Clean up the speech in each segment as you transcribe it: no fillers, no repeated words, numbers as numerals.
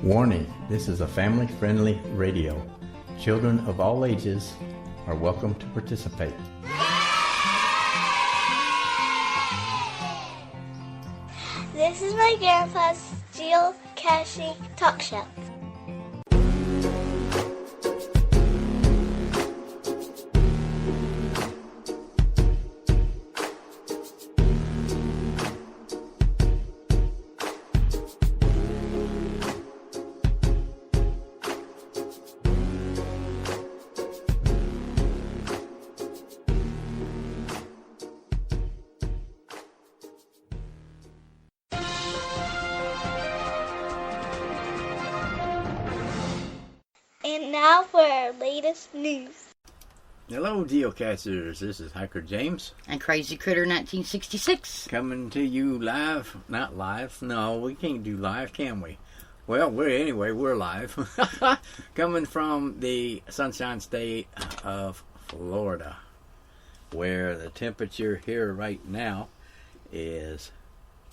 Warning, this is a family-friendly radio. Children of all ages are welcome to participate. This is my grandpa's geocaching talk show. And now for our latest news. Hello, geocachers. This is Hikerjamz. And Crazycritter1966. Coming to you live. Not live. No, we can't do live, can we? Well, we're live. Coming from the Sunshine State of Florida, where the temperature here right now is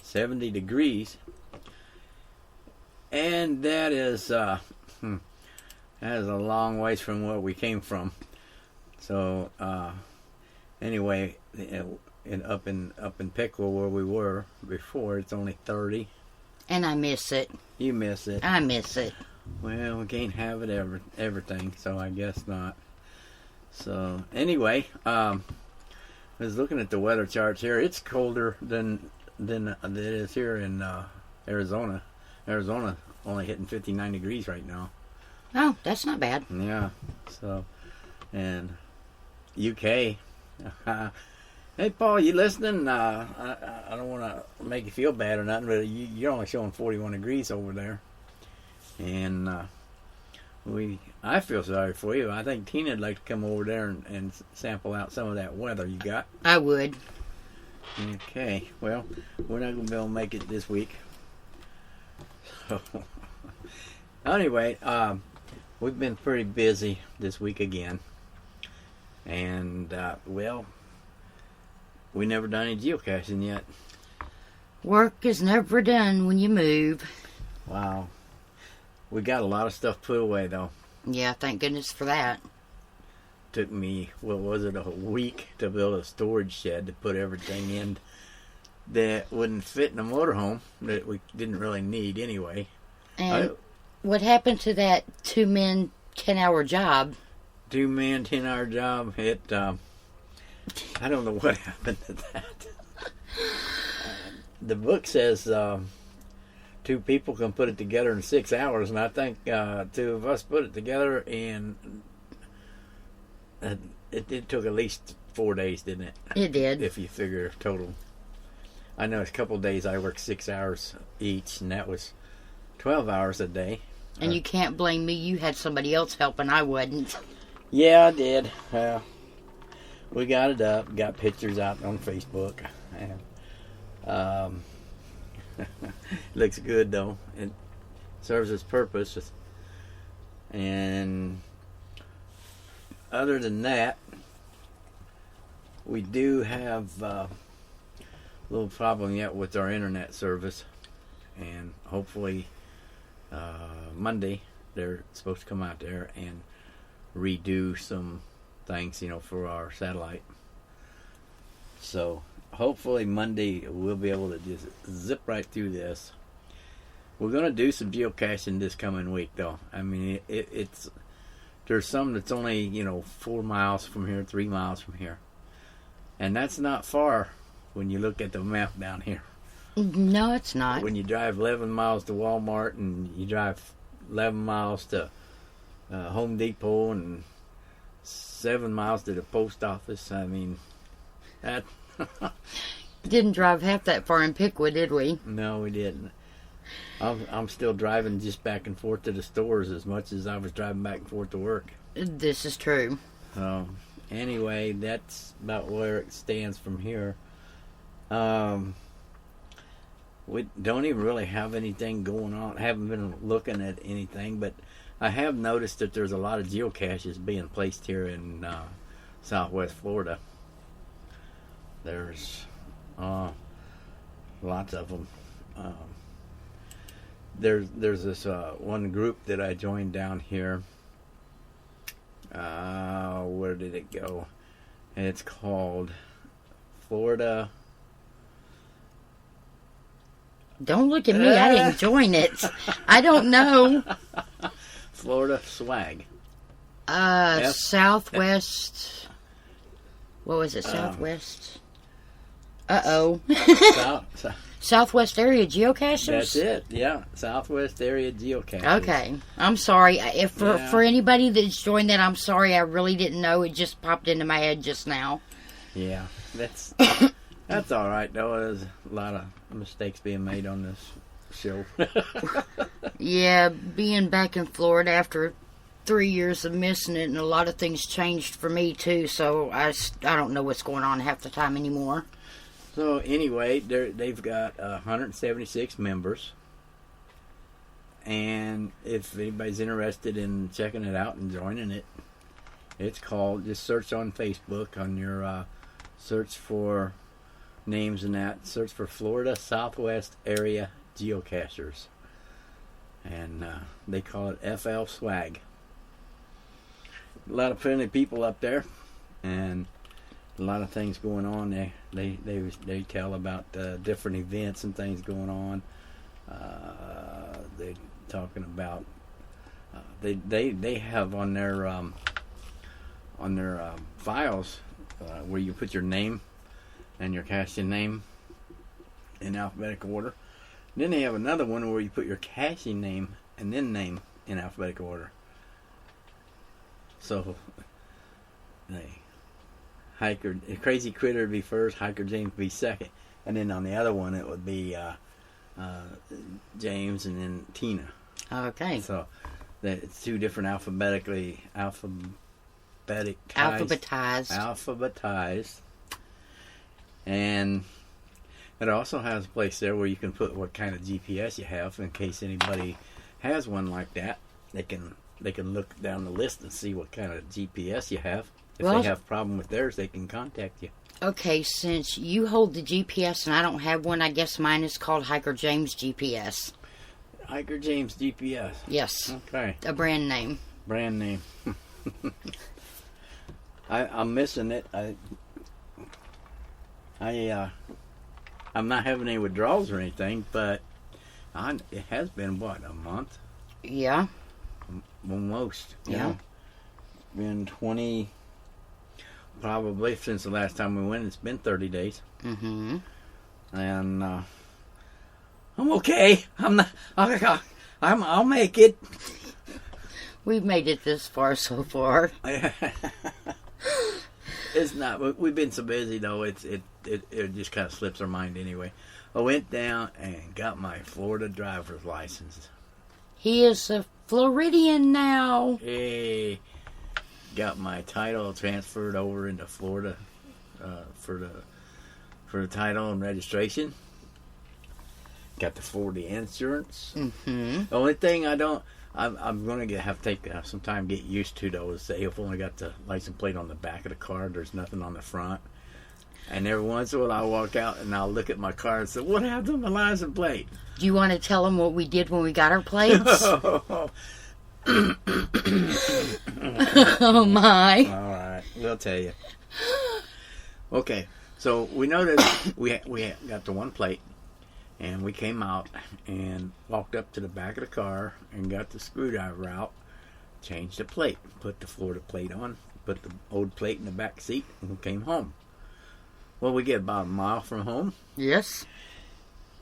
70 degrees. And that is a long ways from where we came from. So anyway, up in Pickle where we were before, it's only 30. And I miss it. You miss it. I miss it. Well, we can't have it everything, so I guess not. So anyway, I was looking at the weather charts here. It's colder than it is here in Arizona. Arizona only hitting 59 degrees right now. Oh, that's not bad. Yeah. So, and UK. Hey, Paul, you listening? I don't want to make you feel bad or nothing, but you're only showing 41 degrees over there. And I feel sorry for you. I think Tina'd like to come over there and sample out some of that weather you got. I would. Okay. Well, we're not going to be able to make it this week. So, anyway, we've been pretty busy this week again. And, well, we never done any geocaching yet. Work is never done when you move. Wow. We got a lot of stuff put away, though. Yeah, thank goodness for that. Took me, what was it, a week to build a storage shed to put everything in that wouldn't fit in a motorhome that we didn't really need anyway. And what happened to that 2 men, 10-hour job? 2 man, 10-hour job. I don't know what happened to that. The book says 2 people can put it together in 6 hours, and I think 2 of us put it together in. It took at least 4 days, didn't it? It did. If you figure total. I know it's a couple of days I worked 6 hours each, and that was 12 hours a day. And you can't blame me. You had somebody else helping. I wasn't. Yeah, I did. We got it up. Got pictures out on Facebook. And, looks good, though. It serves its purpose. And other than that, we do have a little problem yet with our internet service. And hopefully Monday they're supposed to come out there and redo some things, for our satellite. So hopefully Monday we'll be able to just zip right through this. We're going to do some geocaching this coming week, though. I mean, there's some that's only 4 miles from here, 3 miles from here, and that's not far when you look at the map down here. No, it's not. When you drive 11 miles to Walmart and you drive 11 miles to Home Depot and 7 miles to the post office, I mean, that... Didn't drive half that far in Pickwood, did we? No, we didn't. I'm still driving just back and forth to the stores as much as I was driving back and forth to work. This is true. So, anyway, that's about where it stands from here. We don't even really have anything going on. Haven't been looking at anything, but I have noticed that there's a lot of geocaches being placed here in Southwest Florida. There's lots of them. there's this one group that I joined down here. Where did it go? And it's called Florida. Don't look at me. I didn't join it. I don't know. Florida Swag. Southwest. What was it? Southwest. Southwest area geocachers. That's it. Yeah, Southwest area geocachers. Okay, I'm sorry. If for anybody that's joined that, I'm sorry. I really didn't know. It just popped into my head just now. Yeah, that's all right though. There's a lot of mistakes being made on this show. Yeah, being back in Florida after 3 years of missing it, and a lot of things changed for me too. So I don't know what's going on half the time anymore. So anyway, they've got 176 members, and if anybody's interested in checking it out and joining it, it's called, just search on Facebook on your search for names and that, search for Florida Southwest Area Geocachers, and they call it FL Swag. A lot of friendly people up there, and a lot of things going on. They tell about different events and things going on. They're talking about they have on their files where you put your name and your caching name in alphabetical order. Then they have another one where you put your caching name and then name in alphabetical order. So Crazy Critter would be first, Hikerjamz would be second, and then on the other one it would be James and then Tina. Okay. So it's two different alphabetized. And it also has a place there where you can put what kind of GPS you have in case anybody has one like that. They can look down the list and see what kind of GPS you have. If they have a problem with theirs, they can contact you. Okay, since you hold the GPS and I don't have one, I guess mine is called Hikerjamz GPS. Hikerjamz GPS. Yes. Okay. A brand name. Brand name. I'm missing it. I'm not having any withdrawals or anything, but it has been what, a month? Yeah. Almost. Yeah. Know? Been 20. Probably since the last time we went, it's been 30 days. Mm-hmm. And I'm okay. I'll make it. We've made it this far so far. It's not. We've been so busy though. It just kind of slips our mind anyway. I went down and got my Florida driver's license. He is a Floridian now. Hey. Got my title transferred over into Florida for the title and registration. Got the Florida insurance. Mm-hmm. The only thing I'm going to have to take some time to get used to though is they've only got the license plate on the back of the car. There's nothing on the front. And every once in a while I'll walk out and I'll look at my car and say, "What happened to my license plate?" Do you want to tell them what we did when we got our plates? Oh my. Alright, we'll tell you. Okay, so we noticed we got the one plate, and we came out and walked up to the back of the car and got the screwdriver out, changed the plate, put the Florida plate on, put the old plate in the back seat, and we came home. Well, we get about a mile from home. Yes.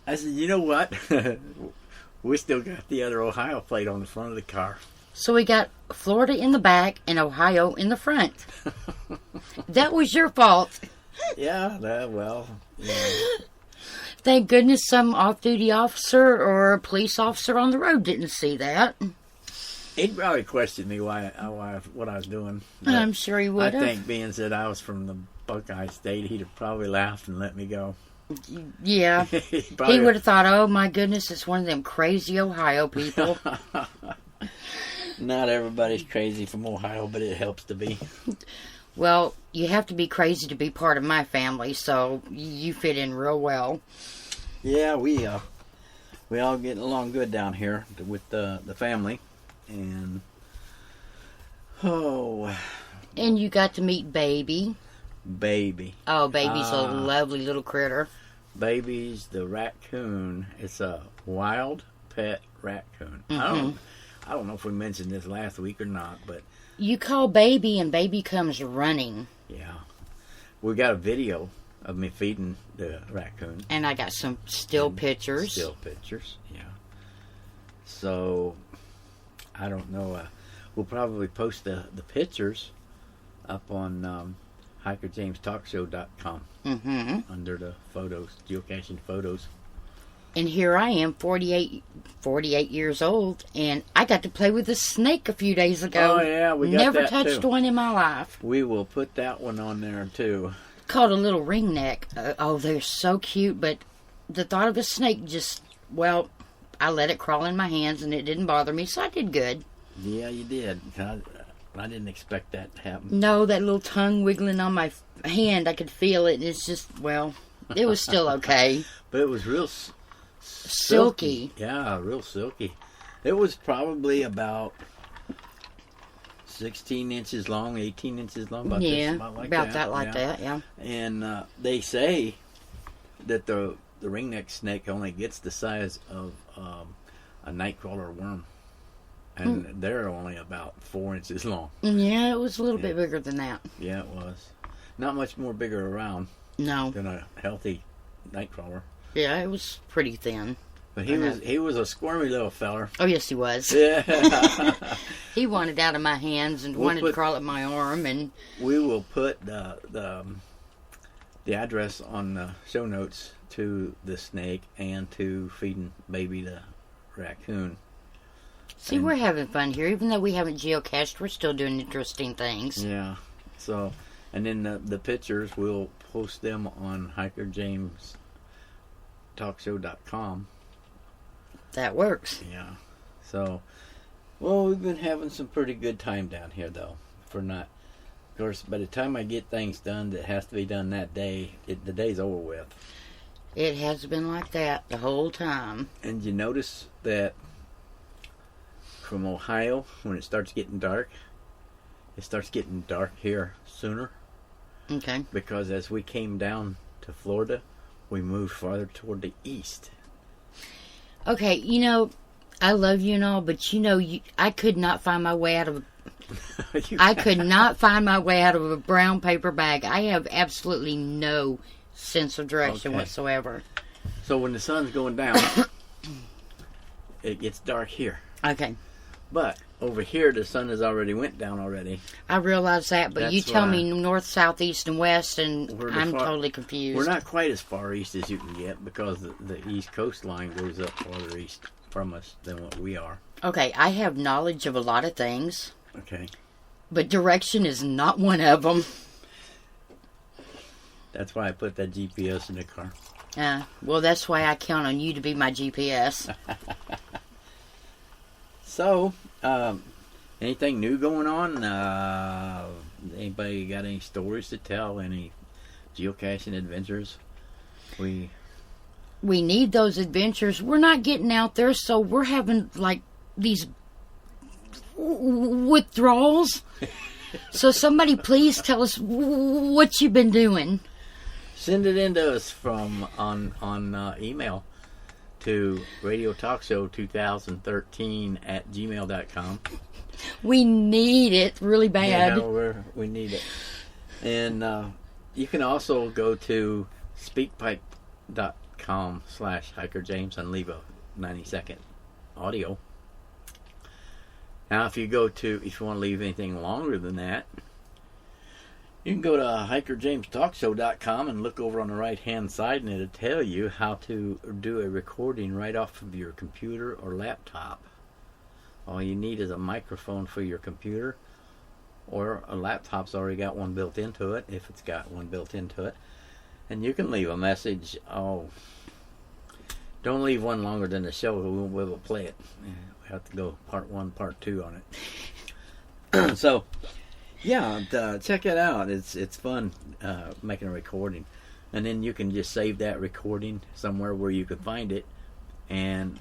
I said, you know what? We still got the other Ohio plate on the front of the car. So we got Florida in the back and Ohio in the front. That was your fault. Yeah, well, yeah. Thank goodness some off-duty officer or police officer on the road didn't see that. He'd probably question me what I was doing. I'm sure he would have. I think being that I was from the Buckeye State, he'd have probably laughed and let me go. Yeah. He would have thought, oh my goodness, it's one of them crazy Ohio people. Not everybody's crazy from Ohio, but it helps to be. Well, you have to be crazy to be part of my family, so you fit in real well. Yeah, we we all getting along good down here with the family, and And you got to meet Baby. Baby. Oh, Baby's a lovely little critter. Baby's the raccoon. It's a wild pet raccoon. Mm-hmm. I don't know if we mentioned this last week or not, but you call Baby and Baby comes running. Yeah. We got a video of me feeding the raccoon. And I got some still pictures. Still pictures, yeah. So, I don't know. We'll probably post the pictures up on hikerjamztalkshow.com under the photos, geocaching photos. And here I am, 48 years old, and I got to play with a snake a few days ago. Oh, yeah, we got Never that touched too. one in my life. We will put that one on there, too. Called a little ringneck. They're so cute, but the thought of a snake just, well, I let it crawl in my hands, and it didn't bother me, so I did good. Yeah, you did. I didn't expect that to happen. No, that little tongue wiggling on my hand, I could feel it, and it's just, well, it was still okay. But it was real silky. Yeah, real silky. It was probably about 16 inches long, 18 inches long. About that. And they say that the ringneck snake only gets the size of a nightcrawler worm. And they're only about 4 inches long. Yeah, it was a little bit bigger than that. Yeah, it was. Not much more bigger around than a healthy nightcrawler. Yeah, it was pretty thin. But he was a squirmy little feller. Oh, yes, he was. Yeah. He wanted out of my hands and wanted to crawl up my arm. And we will put the address on the show notes to the snake and to feeding Baby the raccoon. See, we're having fun here. Even though we haven't geocached, we're still doing interesting things. Yeah. So, and then the pictures, we'll post them on hikerjamztalkshow.com. That works. Yeah. So, well, we've been having some pretty good time down here, though. Of course, by the time I get things done that has to be done that day, the day's over with. It has been like that the whole time. And you notice that from Ohio, when it starts getting dark, it starts getting dark here sooner. Okay. Because as we came down to Florida, we moved farther toward the east. Okay, I love you and all, but I could not find my way out of a brown paper bag. I have absolutely no sense of direction whatsoever. So when the sun's going down, it gets dark here. Okay. But over here, the sun has already went down already. I realize that, but you tell me north, south, east, and west, and I'm totally confused. We're not quite as far east as you can get because the east coast line goes up farther east from us than what we are. Okay, I have knowledge of a lot of things. Okay. But direction is not one of them. That's why I put that GPS in the car. Well, that's why I count on you to be my GPS. So, anything new going on? Anybody got any stories to tell? Any geocaching adventures? We need those adventures. We're not getting out there, so we're having like these withdrawals. So somebody please tell us what you've been doing. Send it in to us on email to radiotalkshow2013@gmail.com. We need it really bad. Yeah, we need it. And you can also go to speakpipe.com/hikerjamz and leave a 90-second audio. Now, if you want to leave anything longer than that, you can go to hikerjamztalkshow.com and look over on the right-hand side, and it'll tell you how to do a recording right off of your computer or laptop. All you need is a microphone for your computer, or a laptop's already got one built into it, if it's got one built into it. And you can leave a message. Don't leave one longer than the show, we won't be able to play it. We have to go part 1, part 2 on it. So, yeah, check it out. It's fun making a recording. And then you can just save that recording somewhere where you can find it and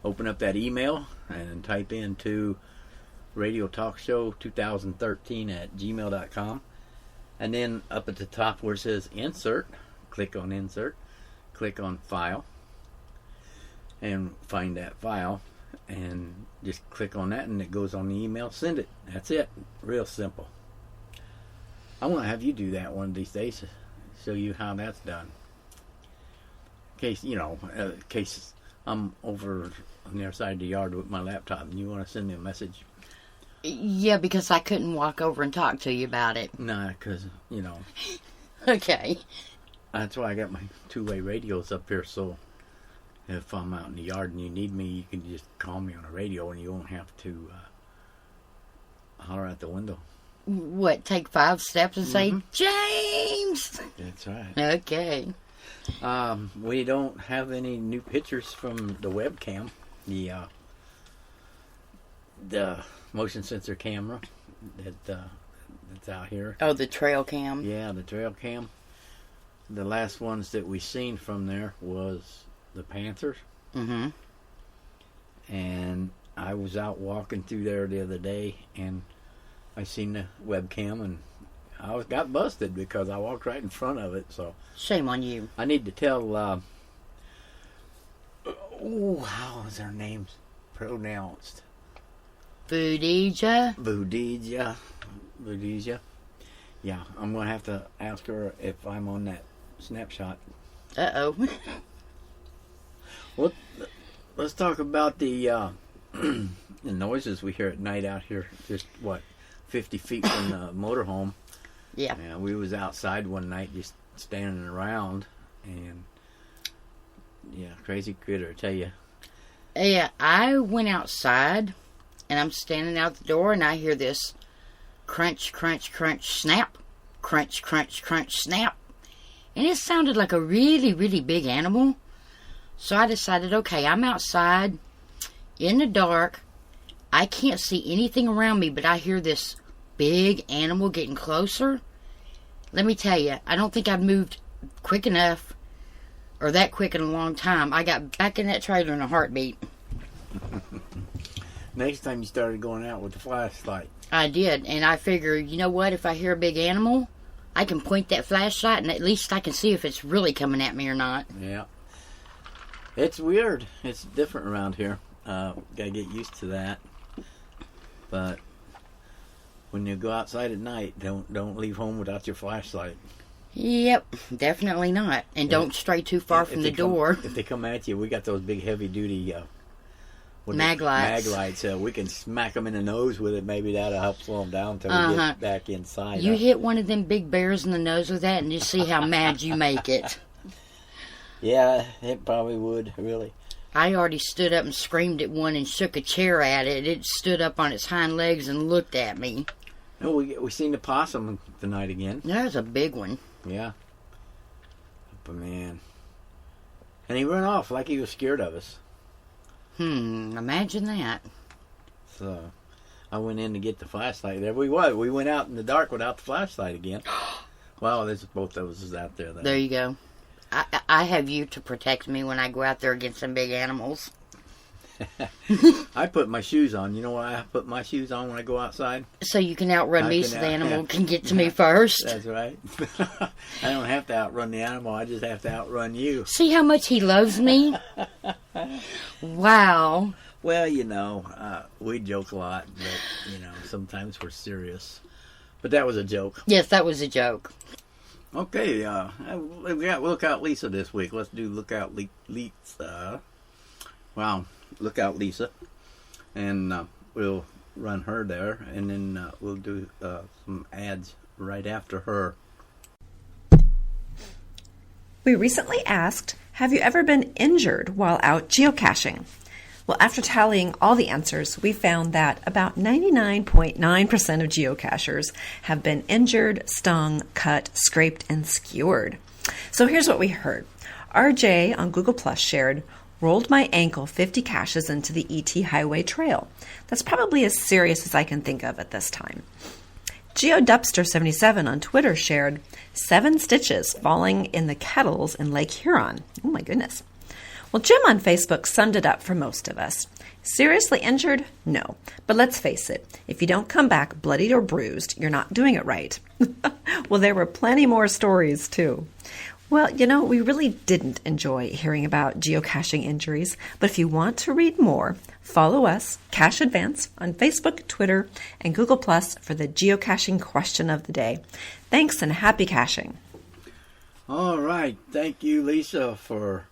open up that email and type into Radio Talk Show 2013 at gmail.com. And then up at the top where it says Insert, click on Insert, click on File, and find that file, and just click on that, and it goes on the email. Send it. That's it. Real simple. I want to have you do that one of these days, show you how that's done. In case I'm over on the other side of the yard with my laptop and you want to send me a message. Yeah, because I couldn't walk over and talk to you about it. Nah, because, Okay. That's why I got my two-way radios up here, so if I'm out in the yard and you need me, you can just call me on the radio and you won't have to holler out the window. What, take 5 steps and say, James! That's right. Okay. We don't have any new pictures from the webcam, the motion sensor camera that's out here. Oh, the trail cam? Yeah, the trail cam. The last ones that we seen from there was the Panthers. Mm-hmm. And I was out walking through there the other day, and I seen the webcam, and I got busted because I walked right in front of it. So shame on you. I need to tell. How is her name pronounced? Budija. Yeah, I'm gonna have to ask her if I'm on that snapshot. Uh-oh. Well, let's talk about the noises we hear at night out here. Just 50 feet from the motorhome. Yeah. We was outside one night just standing around, and crazy critter, I tell you. Yeah, I went outside, and I'm standing out the door, and I hear this crunch, crunch, crunch, snap. Crunch, crunch, crunch, snap. And it sounded like a really, really big animal. So I decided, okay, I'm outside in the dark. I can't see anything around me, but I hear this big animal getting closer. Let me tell you, I don't think I've moved quick enough, or that quick in a long time. I got back in that trailer in a heartbeat. Next time you started going out with the flashlight. I did, and I figure, you know what, if I hear a big animal, I can point that flashlight, and at least I can see if it's really coming at me or not. Yeah. It's weird. It's different around here. Gotta get used to that. But when you go outside at night, don't leave home without your flashlight. Yep, definitely not. And don't stray too far from the door. If they come at you, we got those big heavy-duty mag lights. Mag lights. We can smack them in the nose with it. Maybe that'll help slow them down until we get back inside. You hit one of them big bears in the nose with that, and just see how mad you make it. Yeah, it probably would, really. I already stood up and screamed at one and shook a chair at it. It stood up on its hind legs and looked at me. Oh, we seen the possum tonight again. There's a big one. Yeah. But man. And he ran off like he was scared of us. Imagine that. So, I went in to get the flashlight. There we went out in the dark without the flashlight again. Well, there's both of us out there. There you go. I have you to protect me when I go out there against some big animals. I put my shoes on. You know why I put my shoes on when I go outside? So you can outrun me so the animal can get to me first. That's right. I don't have to outrun the animal. I just have to outrun you. See how much he loves me? Wow. Well, we joke a lot, but, sometimes we're serious. But that was a joke. Yes, that was a joke. Okay, we got Lookout Lisa this week. Let's do Lookout Lisa. Wow, Lookout Lisa. And we'll run her there, and then we'll do some ads right after her. We recently asked, have you ever been injured while out geocaching? Well, after tallying all the answers, we found that about 99.9% of geocachers have been injured, stung, cut, scraped, and skewered. So here's what we heard. RJ on Google Plus shared, rolled my ankle 50 caches into the ET Highway Trail. That's probably as serious as I can think of at this time. GeoDupster77 on Twitter shared 7 stitches falling in the kettles in Lake Huron. Oh my goodness. Well, Jim on Facebook summed it up for most of us. Seriously injured? No. But let's face it, if you don't come back bloodied or bruised, you're not doing it right. Well, there were plenty more stories, too. Well, we really didn't enjoy hearing about geocaching injuries, but if you want to read more, follow us, Cache Advance, on Facebook, Twitter, and Google Plus for the geocaching question of the day. Thanks and happy caching. All right. Thank you, Lisa, for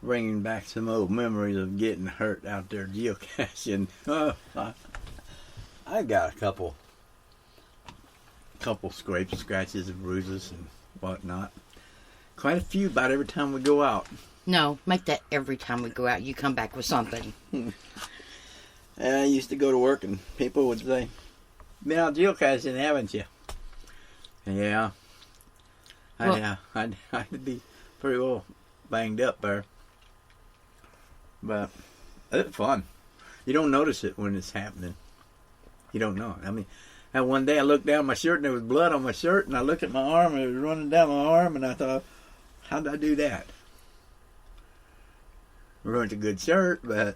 bringing back some old memories of getting hurt out there geocaching. I got a couple scrapes, scratches, and bruises and whatnot. Quite a few about every time we go out. No, make that every time we go out. You come back with something. I used to go to work and people would say, "Been out geocaching, haven't you?" Yeah. I'd be pretty well banged up there. But it's fun. You don't notice it when it's happening. You don't know. I mean, and one day I looked down my shirt and there was blood on my shirt, and I looked at my arm and it was running down my arm, and I thought, how did I do that? Ruined a good shirt, but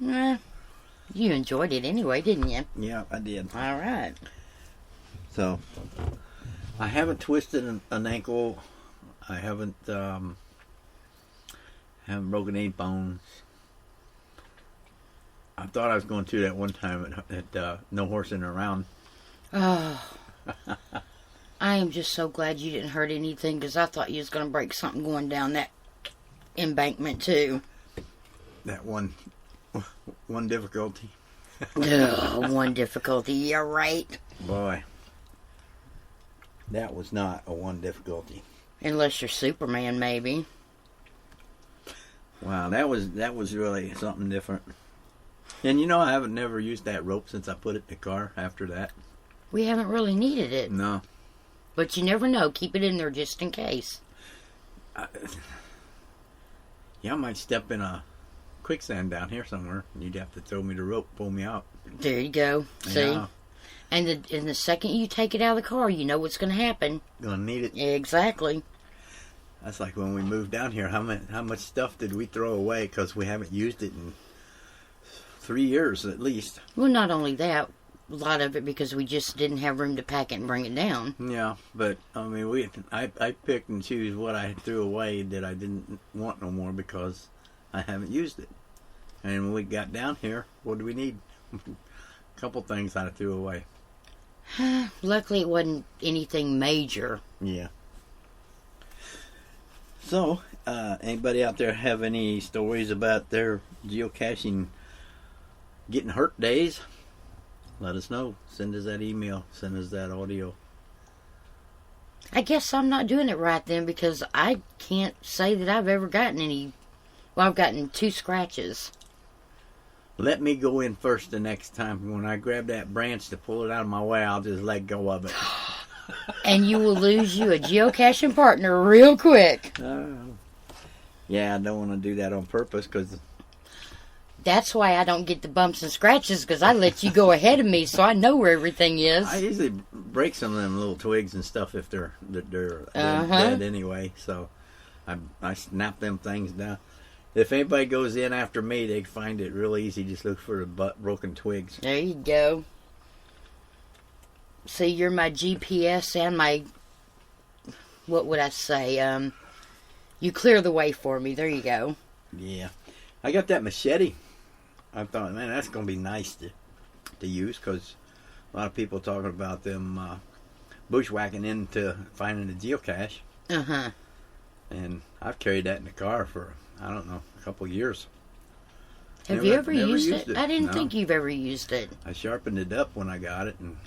you enjoyed it anyway, didn't you? Yeah, I did. All right. So I haven't twisted an ankle. I haven't broken any bones. I thought I was going to that one time at No Horsing Around. Oh, I am just so glad you didn't hurt anything, because I thought you was going to break something going down that embankment too. That one difficulty. One difficulty. Yeah, right. Boy, that was not a one difficulty. Unless you're Superman, maybe. Wow, that was really something different. And I haven't never used that rope since I put it in the car after that. We haven't really needed it. No. But you never know. Keep it in there just in case. I might step in a quicksand down here somewhere, and you'd have to throw me the rope, pull me out. There you go. See? Yeah. And the second you take it out of the car, you know what's going to happen. Gonna need it. Exactly. That's like when we moved down here. How much stuff did we throw away because we haven't used it in 3 years at least? Well, not only that, a lot of it because we just didn't have room to pack it and bring it down. Yeah, but I mean, I picked and choose what I threw away that I didn't want no more because I haven't used it. And when we got down here, what do we need? A couple things I threw away. Luckily, it wasn't anything major. Yeah. So, anybody out there have any stories about their geocaching getting hurt days? Let us know. Send us that email. Send us that audio. I guess I'm not doing it right then, because I can't say that I've ever gotten any. Well, I've gotten 2 scratches. Let me go in first the next time. When I grab that branch to pull it out of my way, I'll just let go of it. And you will lose you a geocaching partner real quick. Yeah, I don't want to do that on purpose, because that's why I don't get the bumps and scratches, because I let you go ahead of me so I know where everything is. I usually break some of them little twigs and stuff if they're dead anyway. So I snap them things down. If anybody goes in after me, they find it real easy. Just look for the broken twigs. There you go. See, you're my GPS and my, what would I say? You clear the way for me. There you go. Yeah. I got that machete. I thought, man, that's going to be nice to use, because a lot of people talking about them bushwhacking into finding a geocache. Uh-huh. And I've carried that in the car for, I don't know, a couple years. Have you ever used it? I didn't think you've ever used it. I sharpened it up when I got it and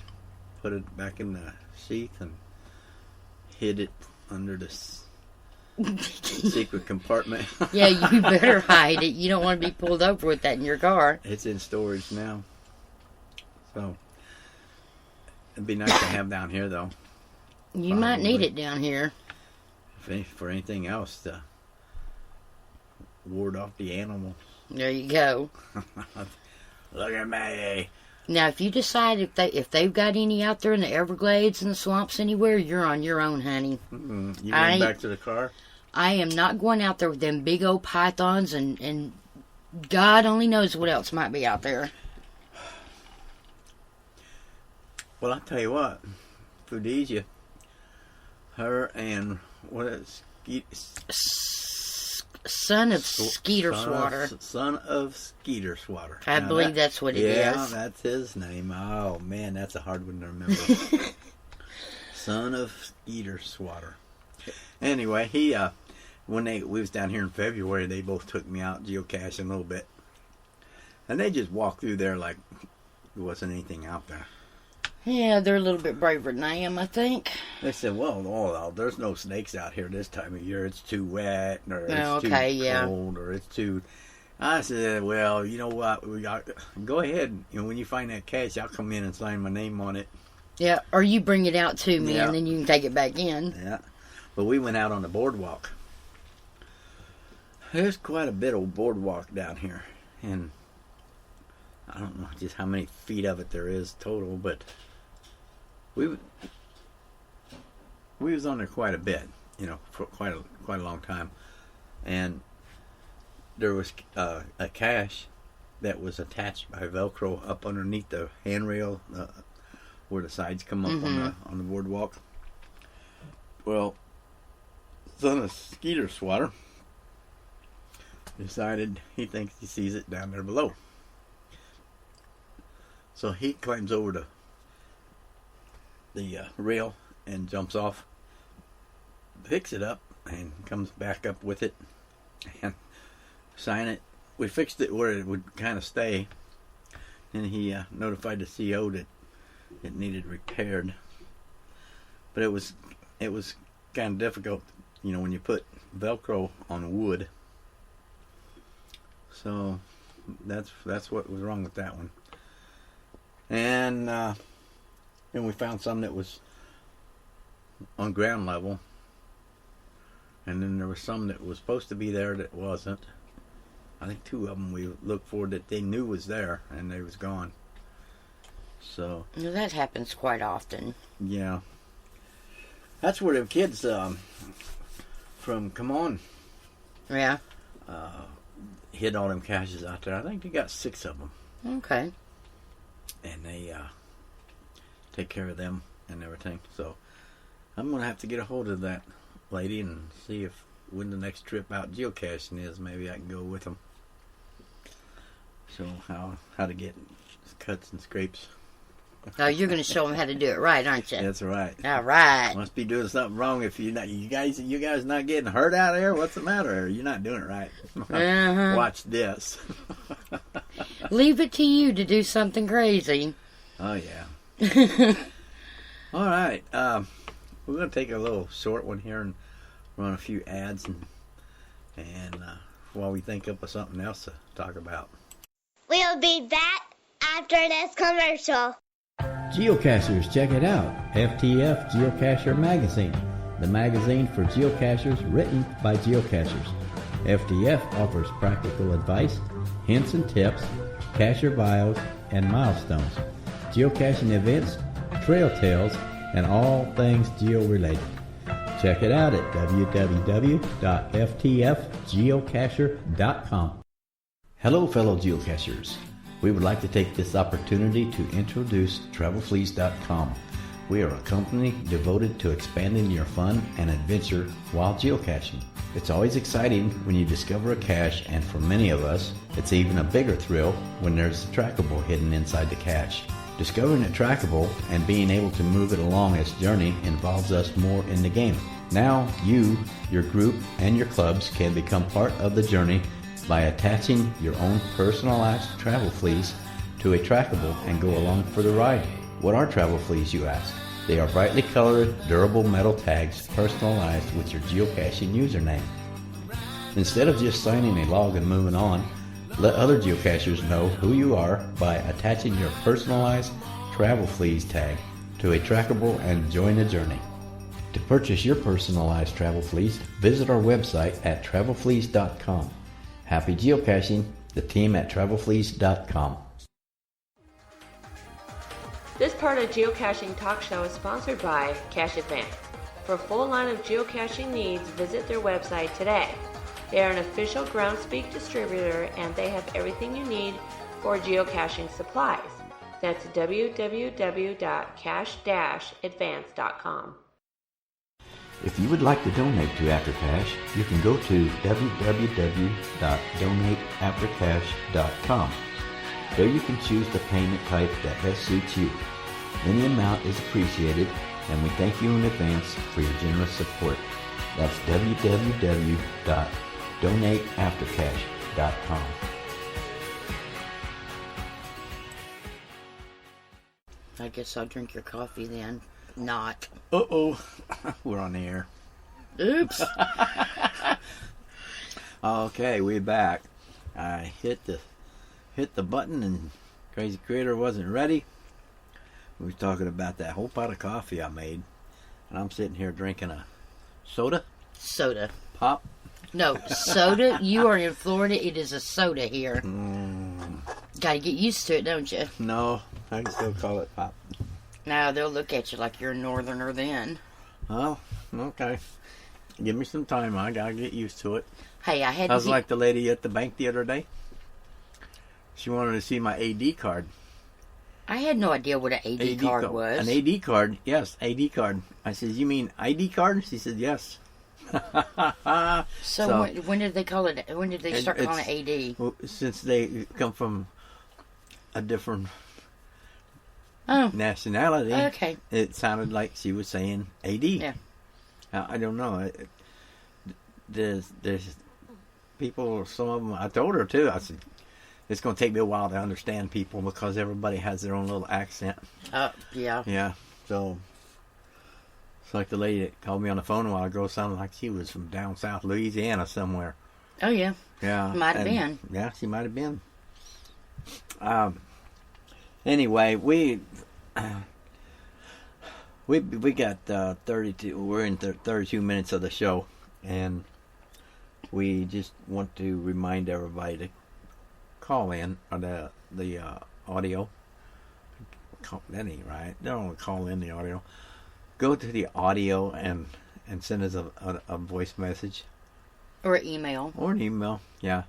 put it back in the sheath and hid it under the secret compartment. Yeah, you better hide it. You don't want to be pulled over with that in your car. It's in storage now. So, it'd be nice to have down here, though. You might need it down here. For anything else to ward off the animals. There you go. Look at me. Now, if you decide if they've got any out there in the Everglades and the swamps anywhere, you're on your own, honey. You going back to the car? I am not going out there with them big old pythons and God only knows what else might be out there. Well, I'll tell you what. Fudesia, her and Son of Skeeter Swatter. Son of Skeeter Swatter. I believe that's what it is. Yeah, that's his name. Oh, man, that's a hard one to remember. Son of Skeeter Swatter. Anyway, when we was down here in February, they both took me out geocaching a little bit. And they just walked through there like there wasn't anything out there. Yeah, they're a little bit braver than I am, I think. They said, well, there's no snakes out here this time of year. It's too wet, or it's too cold, or it's too... I said, well, you know what? Go ahead. When you find that cache, I'll come in and sign my name on it. Yeah, or you bring it out to me, and then you can take it back in. Yeah. But we went out on the boardwalk. There's quite a bit of boardwalk down here. And I don't know just how many feet of it there is total, but... We was on there quite a bit, for quite a long time, and there was a cache that was attached by Velcro up underneath the handrail where the sides come up on the boardwalk. Well, Son of Skeeter Swatter decided he thinks he sees it down there below, so he climbs over the rail and jumps off, picks it up, and comes back up with it and sign it. We fixed it where it would kind of stay, and he notified the CO that it needed repaired. But it was kind of difficult, when you put Velcro on wood. So that's what was wrong with that one. And we found some that was on ground level. And then there was some that was supposed to be there that wasn't. I think 2 of them we looked for that they knew was there, and they was gone. So that happens quite often. Yeah. That's where the kids from Come On. Yeah. Hid all them caches out there. I think they got 6 of them. Okay. And they take care of them and everything. So I'm going to have to get a hold of that lady and see if when the next trip out geocaching is, maybe I can go with them. So how to get cuts and scrapes. Oh, you're going to show them how to do it right, aren't you? That's right. All right. Must be doing something wrong if you guys not getting hurt out there. What's the matter? You're not doing it right. Watch this. Leave it to you to do something crazy. Oh yeah. All right. We're going to take a little short one here and run a few ads and while we think up of something else to talk about. We'll be back after this commercial. Geocachers, check it out. FTF Geocacher Magazine, the magazine for geocachers written by geocachers. FTF offers practical advice, hints and tips, cacher bios, and milestones, geocaching events, trail tales, and all things geo-related. Check it out at www.ftfgeocacher.com. Hello, fellow geocachers. We would like to take this opportunity to introduce TravelFleas.com. We are a company devoted to expanding your fun and adventure while geocaching. It's always exciting when you discover a cache, and for many of us, it's even a bigger thrill when there's a trackable hidden inside the cache. Discovering a trackable and being able to move it along its journey involves us more in the game. Now you, your group, and your clubs can become part of the journey by attaching your own personalized travel fleas to a trackable and go along for the ride. What are travel fleas, you ask? They are brightly colored, durable metal tags personalized with your geocaching username. Instead of just signing a log and moving on, let other geocachers know who you are by attaching your personalized travel fleas tag to a trackable and join the journey. To purchase your personalized travel fleas, visit our website at travelfleas.com. Happy geocaching, the team at travelfleas.com. This part of Geocaching Talk Show is sponsored by Cache Advance. For a full line of geocaching needs, visit their website today. They are an official Groundspeak distributor, and they have everything you need for geocaching supplies. That's www.cache-advance.com. If you would like to donate to Aftercache, you can go to www.donateaftercache.com. There you can choose the payment type that best suits you. Any amount is appreciated, and we thank you in advance for your generous support. That's www.donateaftercache.com. I guess I'll drink your coffee then. Not. Uh-oh. We're on the air. Oops. Okay, we're back. I hit the button and Crazy Critter wasn't ready. We were talking about that whole pot of coffee I made. And I'm sitting here drinking a soda? Soda. Pop? No, soda. You are in Florida. It is a soda here. Gotta get used to it, don't you? No, I can still call it pop. Now they'll look at you like you're a northerner then. Oh, okay. Give me some time. I gotta get used to it. Hey, I was like the lady at the bank the other day. She wanted to see my AD card. I had no idea what an AD card was. An AD card, yes, AD card. I said, "You mean ID card?" She said, "Yes." So when did they call it? When did they start calling it AD? Well, since they come from a different nationality, okay, it sounded like she was saying AD. Yeah. I don't know. There's people. Some of them. I told her too. I said, it's going to take me a while to understand people because everybody has their own little accent. Yeah. Yeah. So it's like the lady that called me on the phone a while ago sounded like she was from down south Louisiana somewhere. Oh yeah. Yeah. Might have been. Yeah, she might have been. Anyway, we got 32. We're in 32 minutes of the show, and we just want to remind everybody to call in on the audio. That ain't right. They don't want to call in the audio. Go to the audio and send us a voice message. Or an email. Or an email, yeah.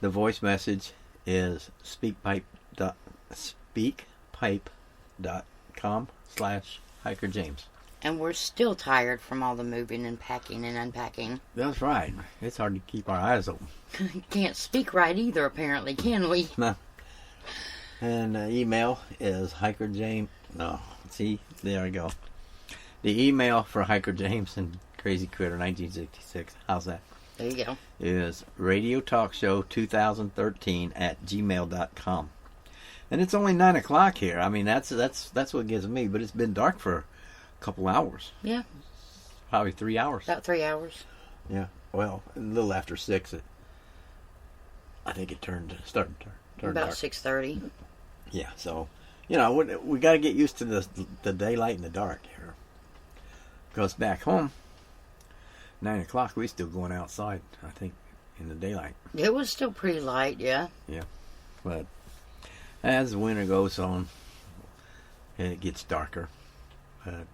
The voice message is speakpipe.com/Hikerjamz. And we're still tired from all the moving and packing and unpacking. That's right. It's hard to keep our eyes open. Can't speak right either, apparently, can we? No. And the email is Hikerjamz. No, see, there we go. The email for Hikerjamz and Crazycritter1966. How's that? There you go. Is radiotalkshow2013@gmail.com. And it's only 9 o'clock here. I mean, that's what gives me. But it's been dark for a couple hours. Yeah. Probably 3 hours. About 3 hours. Yeah. Well, a little after 6, I think it started to turn about dark. 6:30. Yeah. So, we got to get used to the daylight and the dark here. Because back home, 9 o'clock, we still going outside, I think, in the daylight. It was still pretty light, yeah. Yeah. But as the winter goes on, it gets darker. But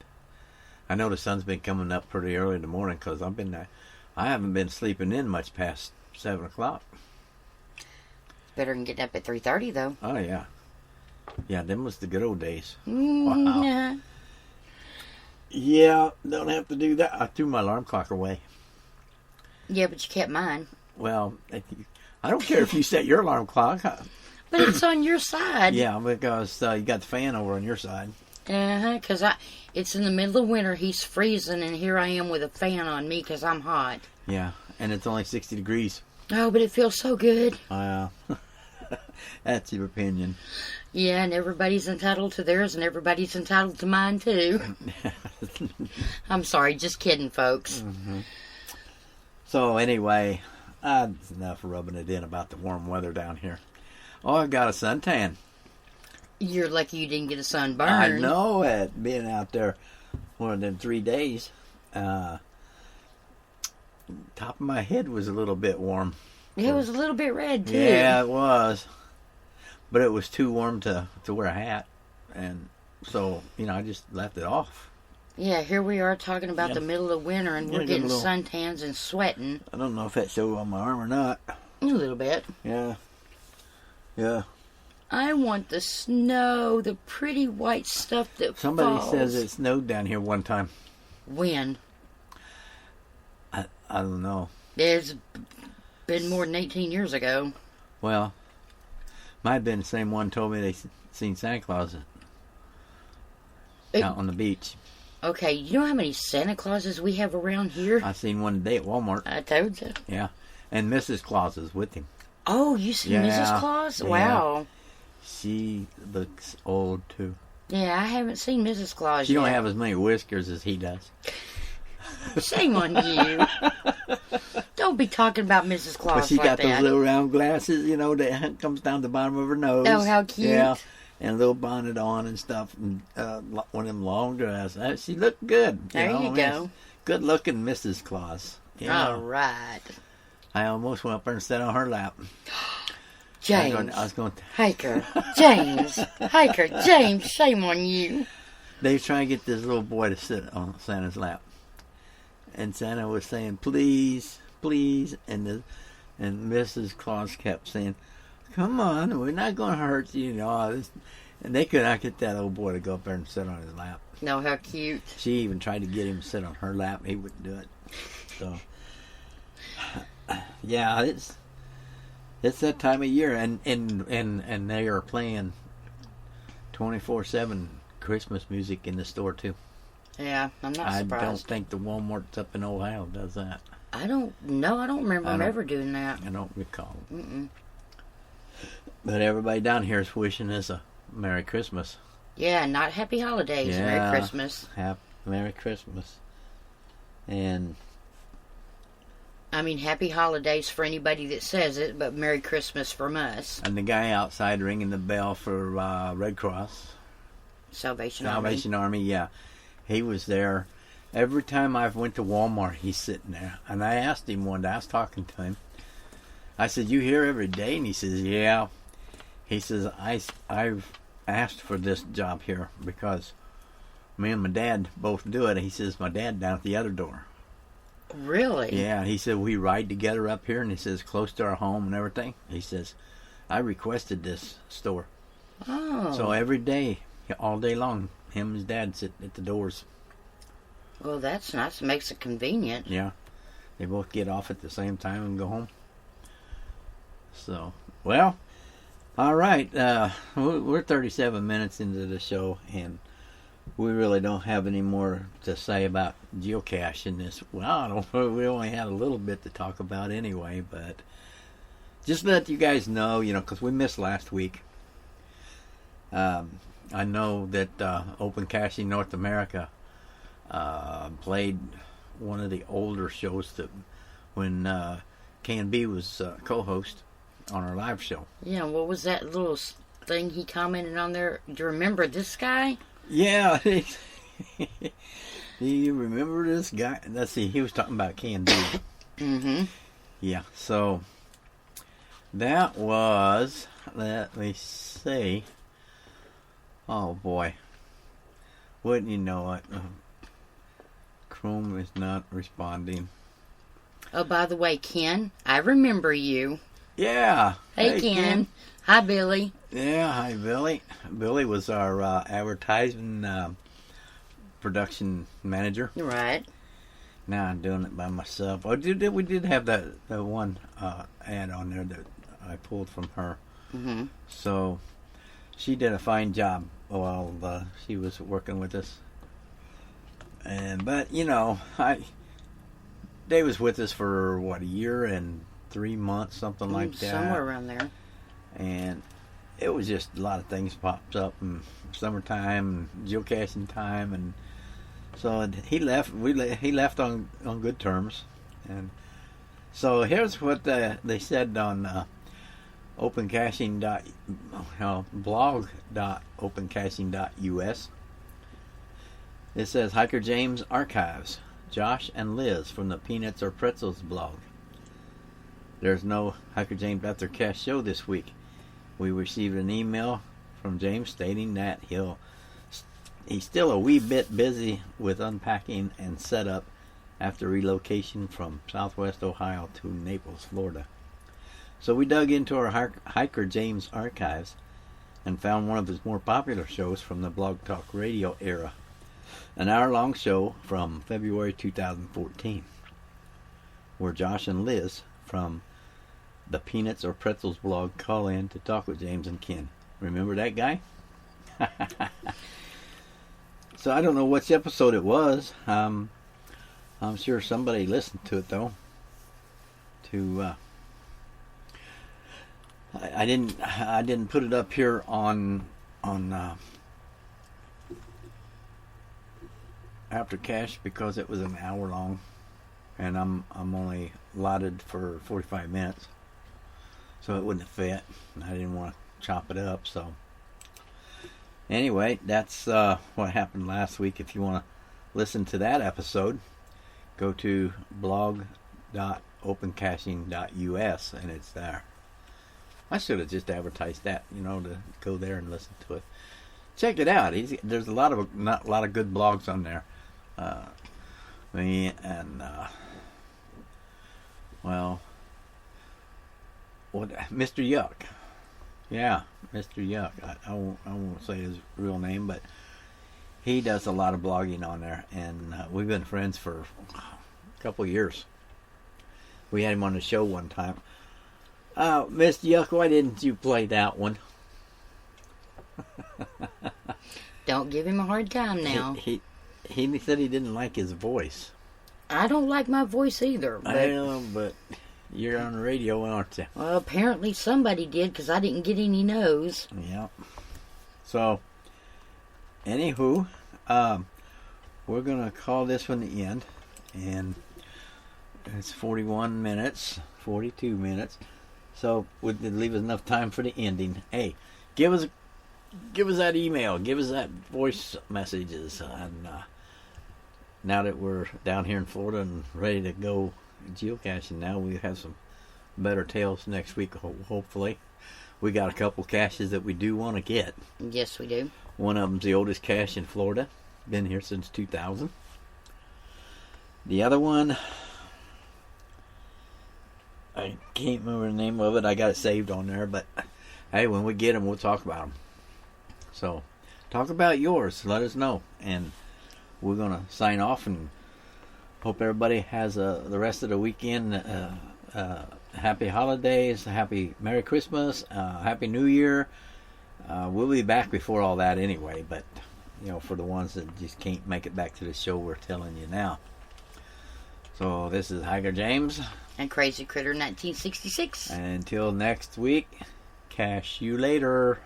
I know the sun's been coming up pretty early in the morning because I haven't been sleeping in much past 7 o'clock. Better than getting up at 3:30, though. Oh, yeah. Yeah, them was the good old days. Wow. Nah. Yeah, don't have to do that. I threw my alarm clock away. Yeah, but you kept mine. Well, I don't care if you set your alarm clock. But it's on your side. Yeah, because you got the fan over on your side. Because it's in the middle of winter, he's freezing, and here I am with a fan on me because I'm hot. Yeah, and it's only 60 degrees. Oh, but it feels so good. That's your opinion. Yeah, and everybody's entitled to theirs, and everybody's entitled to mine, too. I'm sorry, just kidding, folks. Mm-hmm. So, anyway, that's enough rubbing it in about the warm weather down here. Oh, I got a suntan. You're lucky you didn't get a sunburn. I know it, being out there one of them 3 days. Top of my head was a little bit warm. It was a little bit red, too. Yeah, it was. But it was too warm to wear a hat. And so, I just left it off. Yeah, here we are talking about the middle of winter, and we're getting suntans and sweating. I don't know if that shows on my arm or not. A little bit. Yeah. Yeah. I want the snow, the pretty white stuff that Somebody falls. says it snowed down here one time. When? I don't know. It's been more than 18 years ago. Well, might have been the same one told me they seen Santa Claus out on the beach. Okay, you know how many Santa Clauses we have around here? I seen one today at Walmart. I told you. Yeah. And Mrs. Claus is with him. Oh, you see Mrs. Claus? Yeah. Wow. She looks old, too. Yeah, I haven't seen Mrs. Claus She yet. don't have as many whiskers as he does. Shame on you. Don't be talking about Mrs. Claus But she like got that. those little round glasses, you know, that comes down the bottom of her nose. Oh, how cute. Yeah. And a little bonnet on and stuff. And one of them long dresses. She looked good. There you go. Good looking Mrs. Claus. Yeah. All right. I almost went up there and sat on her lap. James. I was going Hiker. James. Hiker. James. Shame on you. They were trying to get this little boy to sit on Santa's lap. And Santa was saying, please, please. And Mrs. Claus kept saying, come on, we're not going to hurt you. And they could not get that old boy to go up there and sit on his lap. No, how cute. She even tried to get him to sit on her lap. He wouldn't do it. So, yeah, it's that time of year. And they are playing 24/7 Christmas music in the store, too. Yeah, I'm not surprised. I don't think the Walmart up in Ohio does that. I don't remember them ever doing that. I don't recall. Mm-mm. But everybody down here is wishing us a Merry Christmas. Yeah, not Happy Holidays. Yeah. Merry Christmas. Merry Christmas. And I mean, Happy Holidays for anybody that says it, but Merry Christmas from us. the guy outside ringing the bell for Red Cross. Salvation Army, yeah. He was there. Every time I went to Walmart, he's sitting there. And I asked him one day, I was talking to him. I said, you here every day? And he says, yeah. He says, I've asked for this job here because me and my dad both do it. He says, my dad down at the other door. Really? Yeah, he said, we ride together up here, and he says, close to our home and everything. He says, I requested this store. Oh. So every day, all day long, him and his dad sit at the doors. Well, that's nice. It makes it convenient. Yeah. They both get off at the same time and go home. So, well, all right. We're 37 minutes into the show, and we really don't have any more to say about geocaching this. Well, we only had a little bit to talk about anyway, but just let you guys know, because we missed last week. I know that Open Caching North America played one of the older shows that when K&B was co-host on our live show. Yeah, what was that little thing he commented on there? Do you remember this guy? Yeah. Do you remember this guy? Let's see, he was talking about K&B. Mm-hmm. Yeah, so that was, let me see. Oh boy. Wouldn't you know it? Chrome is not responding. Oh, by the way, Ken, I remember you. Yeah. Hey, Ken. Hi, Billy. Yeah, hi, Billy. Billy was our advertising production manager. Right. Now I'm doing it by myself. Oh, we did have that one ad on there that I pulled from her. Mm-hmm. So she did a fine job while she was working with us. But they was with us for a year and 3 months, something like that. Somewhere around there. And it was just a lot of things popped up, and summertime and geocaching time, and so he left. He left on good terms, and so here's what they said on blog.opencaching.us. It says Hikerjamz archives Josh and Liz from the Peanuts or Pretzels blog. There's no Hikerjamz After Cache show this week. We received an email from James stating that he'll he's still a wee bit busy with unpacking and setup after relocation from Southwest Ohio to Naples, Florida. So we dug into our Hikerjamz archives and found one of his more popular shows from the Blog Talk Radio era, an hour-long show from February 2014, where Josh and Liz from the Peanuts or Pretzels blog call in to talk with James and Ken. Remember that guy? So I don't know which episode it was. I'm sure somebody listened to it though. I didn't put it up here on After Cash because it was an hour long, and I'm only allotted for 45 minutes, so it wouldn't fit. I didn't want to chop it up. So anyway, that's what happened last week. If you want to listen to that episode, go to blog.opencaching.us and it's there. I should have just advertised that, to go there and listen to it. Check it out. There's a lot of good blogs on there. Mr. Yuck. Yeah, Mr. Yuck. I won't say his real name, but he does a lot of blogging on there, and we've been friends for a couple years. We had him on the show one time. Mr. Yuck, why didn't you play that one? Don't give him a hard time now. He said he didn't like his voice. I don't like my voice either. But I know, but you're on the radio, aren't you? Well, apparently somebody did, because I didn't get any no's. Yeah. So, anywho, we're going to call this one the end. And it's 41 minutes, 42 minutes. So, would it leave us enough time for the ending? Hey, give us that email. Give us that voice messages. And now that we're down here in Florida and ready to go geocaching now, we have some better tales next week, hopefully. We got a couple caches that we do want to get. Yes, we do. One of them's the oldest cache in Florida. Been here since 2000. The other one, I can't remember the name of it. I got it saved on there, but hey, when we get them, we'll talk about them. So, talk about yours. Let us know. And we're going to sign off and hope everybody has the rest of the weekend. Happy holidays, happy Merry Christmas, Happy New Year. We'll be back before all that anyway, but for the ones that just can't make it back to the show, we're telling you now. So this is Hikerjamz and Crazycritter1966. And until next week, cache you later.